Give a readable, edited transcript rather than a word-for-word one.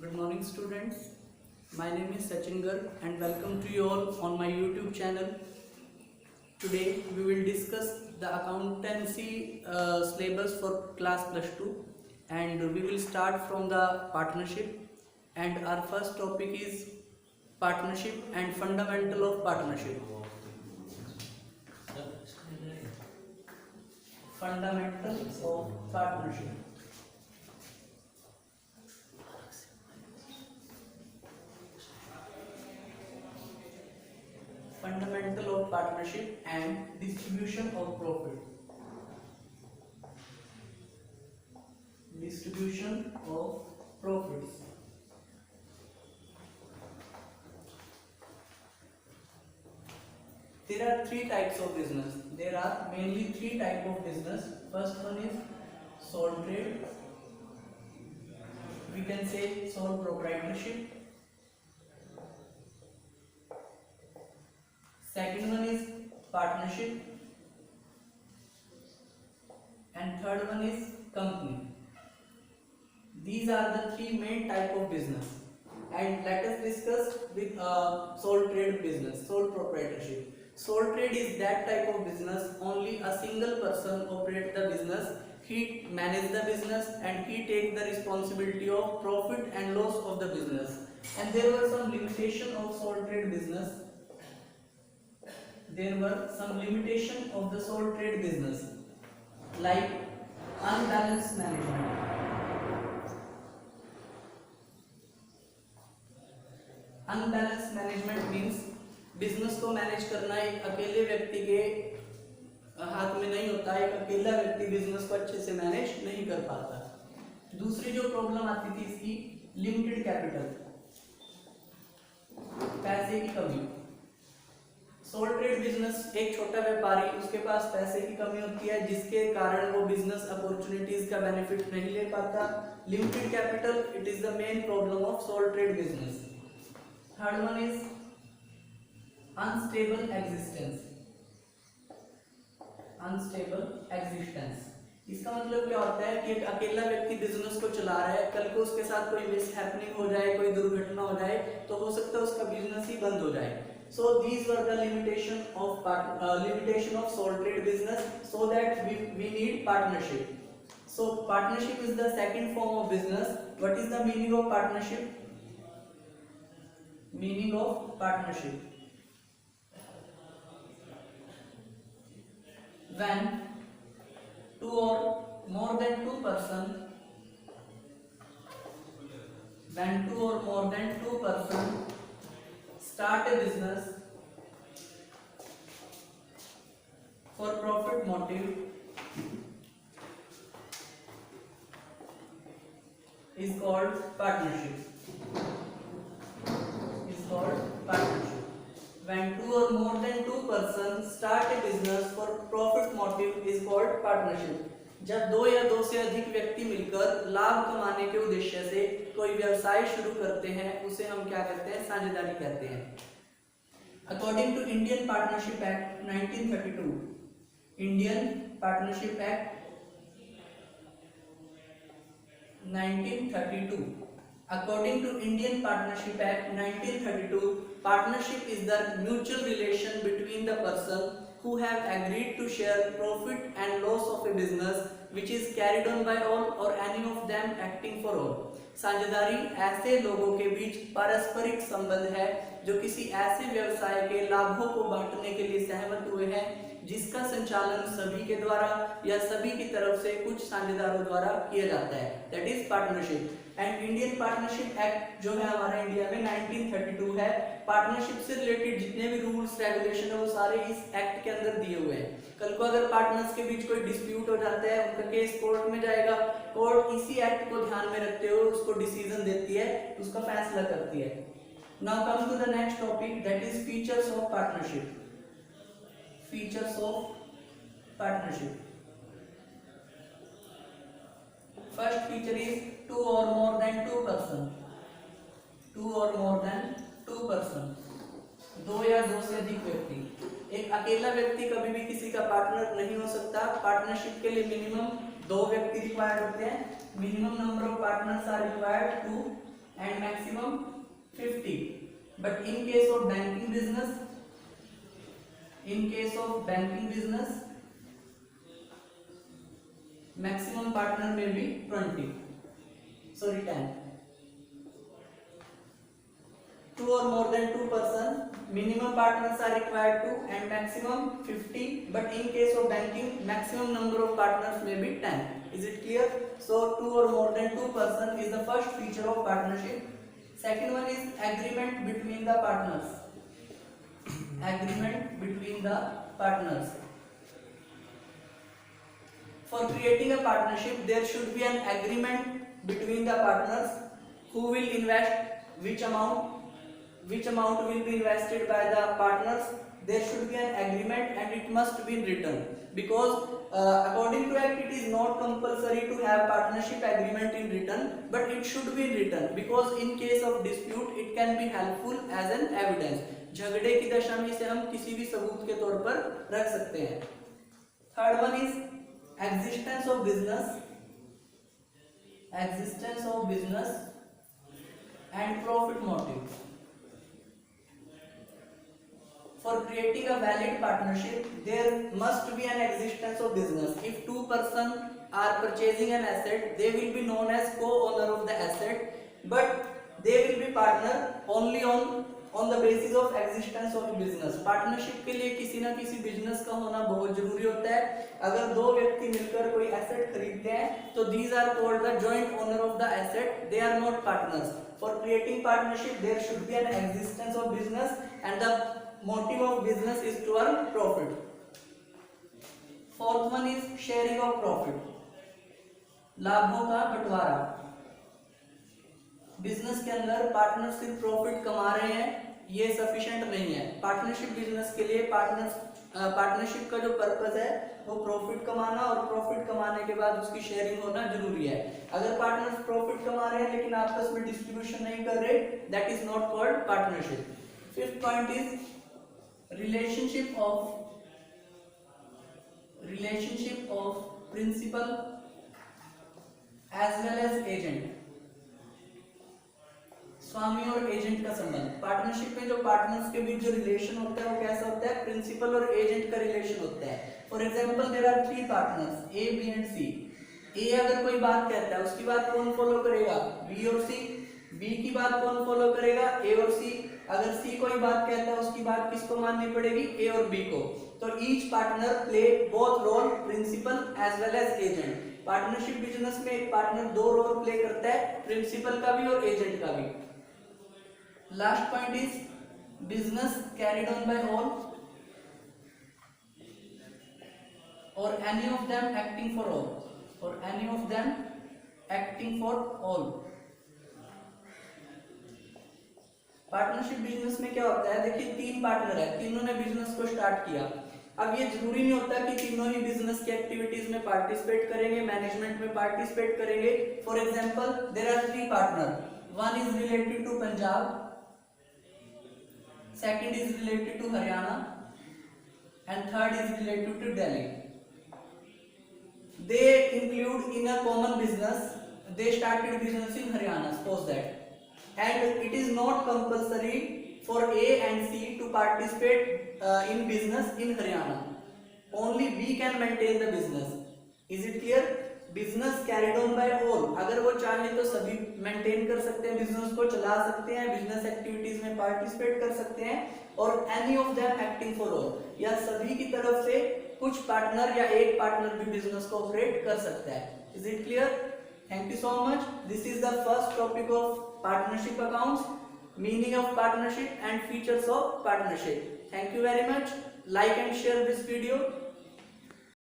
Good morning, students. My name is Sachin Garg and welcome to you all on my YouTube channel. Today we will discuss the accountancy syllabus for class plus 2, and we will start from the partnership. And our first topic is partnership and fundamental of partnership. Fundamentals of partnership. Fundamental of partnership and distribution of profit. Distribution of profits. There are three types of business. There are mainly three types of business. First one is sole trade. We can say sole proprietorship. Second one is partnership, and third one is company. These are the three main type of business, and let us discuss with sole trade business, sole proprietorship. Sole trade is that type of business only a single person operate the business. He manage the business and he take the responsibility of profit and loss of the business. And there were some limitation of sole trade business. There were some limitation of the sole trade business, like unbalanced management. Unbalanced management means business को manage करना एक अकेले व्यक्ति के हाथ में नहीं होता। एक अकेला व्यक्ति बिजनेस को अच्छे से मैनेज नहीं कर पाता। दूसरी जो प्रॉब्लम आती थी इसकी लिमिटेड कैपिटल, पैसे की कमी। सोल ट्रेड बिजनेस एक छोटा व्यापारी, उसके पास पैसे की कमी होती है जिसके कारण वो बिजनेस अपॉर्चुनिटीज का बेनिफिट नहीं ले पाता। Limited capital, it is the main problem of sole trade business. Third one is unstable existence. Unstable existence, इसका मतलब क्या होता है कि एक अकेला व्यक्ति बिजनेस को चला रहा है, कल को उसके साथ कोई मिसहैपनिंग हो जाए, कोई दुर्घटना हो जाए तो हो सकता है उसका बिजनेस ही बंद हो जाए। So these were the limitation of sole trade business, so that we need partnership. So partnership is the second form of business. What is the meaning of partnership? Meaning of partnership: when two or more than two person start a business for profit motive is called partnership. When two or more than two persons start a business for profit motive is called partnership. जब दो या दो से अधिक व्यक्ति मिलकर लाभ कमाने के उद्देश्य से कोई व्यवसाय शुरू करते हैं, उसे हम क्या कहते हैं? साझेदारी कहते हैं। According to Indian partnership act 1932, Indian partnership act 1932, according to Indian Partnership Act 1932, partnership is the mutual relation between the person who have agreed to share profit and loss of a business which is carried on by all or any of them acting for all. साझेदारी ऐसे लोगों के बीच पारस्परिक संबंध है जो किसी ऐसे व्यवसाय के लाभों को बांटने के लिए सहमत हुए हैं जिसका संचालन सभी के द्वारा या सभी की तरफ से कुछ साझेदारों द्वारा किया जाता है। That is partnership. And Indian partnership act जो है हमारे इंडिया में 1932 है। पार्टनरशिप से रिलेटेड जितने भी रूल्स रेगुलेशन है वो सारे इस एक्ट के अंदर दिए हुए हैं। कल को अगर पार्टनर्स के बीच कोई डिस्प्यूट हो जाता है, उनका केस कोर्ट में जाएगा, कोर्ट इसी एक्ट को ध्यान में रखते हुए उसको डिसीजन देती है, उसका फैसला करती है। Now come to the next topic, that is features of partnership. Features of partnership. First feature is two or more than two person. Two or more than two person. दो या दो से अधिक व्यक्ति। एक अकेला व्यक्ति कभी भी किसी का पार्टनर नहीं हो सकता। पार्टनरशिप के लिए मिनिमम दो व्यक्ति रिक्वायर्ड होते हैं। Minimum number of partners are required to and maximum 50. But in case of banking business, maximum partner may be 20. Sorry, 10. Two or more than two person, minimum partners are required to, and maximum 50. But in case of banking, maximum number of partners may be 10. Is it clear? So two or more than two person is the first feature of partnership. Second one is agreement between the partners. Agreement between the partners. For creating a partnership, there should be an agreement between the partners who will invest which amount will be invested by the partners. There should be an agreement and it must be written, because according to act it is not compulsory to have partnership agreement in written, but it should be written, because in case of dispute it can be helpful as an evidence. झगड़े की दशा में इसे हम किसी भी सबूत के तौर पर रख सकते हैं. Third one is existence of business and profit motive. For creating a valid partnership, there must be an existence of business. If two persons are purchasing an asset, they will be known as co-owner of the asset, but they will be partner only on the basis of existence of business. Partnership के लिए किसी ना किसी business का होना बहुत जरूरी होता है. अगर दो व्यक्ति मिलकर कोई एसेट खरीदते हैं तो these are called the joint owner of the asset. They are not partners. For creating partnership, there should be an existence of business and the motive of business is to earn profit. Fourth one is sharing of profit. लाभों का बंटवारा. Business के अंदर partner सिर्फ profit कमा रहे हैं ये सफिशिएंट नहीं है. पार्टनरशिप बिजनेस के लिए पार्टनरशिप का जो पर्पस है वो प्रॉफिट कमाना, और प्रॉफिट कमाने के बाद उसकी शेयरिंग होना जरूरी है. अगर पार्टनर्स प्रॉफिट कमा रहे हैं लेकिन आपस में डिस्ट्रीब्यूशन नहीं कर रहे, that is not called partnership. Fifth point is relationship of principal as well as agent. स्वामी और एजेंट का संबंध. पार्टनरशिप में जो पार्टनर्स के बीच जो रिलेशन होता है वो कैसा होता है? प्रिंसिपल और एजेंट का रिलेशन होता है. For example there are three partners A, B and C. A अगर कोई बात कहता है उसकी बात कौन फॉलो करेगा? बी और सी. बी की बात कौन फॉलो करेगा? ए और सी. अगर सी कोई बात कहता है उसकी बात किसको माननी पड़ेगी? ए और बी को. तो each partner play both role, principal as well as agent. Partnership business में एक पार्टनर दो रोल प्ले करता है, प्रिंसिपल का भी और एजेंट का भी. Last point is business carried on by all or any of them acting for all, or any of them acting for all. Partnership business में क्या होता है? देखिए तीन पार्टनर है, तीनों ने बिजनेस को स्टार्ट किया. अब ये जरूरी नहीं होता कि तीनों ही बिजनेस की एक्टिविटीज में पार्टिसिपेट करेंगे, मैनेजमेंट में पार्टिसिपेट करेंगे. For example there are three partner. One is related to Punjab, second is related to Haryana and third is related to Delhi. They include in a common business. They started business in Haryana, suppose that. And it is not compulsory for A and C to participate in business in Haryana. Only B can maintain the business. Is it clear? Business carried on by all. अगर वो चाहे तो सभी maintain कर सकते हैं, business को चला सकते हैं, बिजनेस एक्टिविटीज में पार्टिसिपेट कर सकते हैं, और any of them acting for all, या सभी की तरफ से कुछ पार्टनर या एक पार्टनर भी बिजनेस को ऑपरेट कर सकता है. Is it clear? Thank you so much. This is the first topic of partnership accounts, meaning of partnership and features of partnership. Thank you very much. Like and share this video.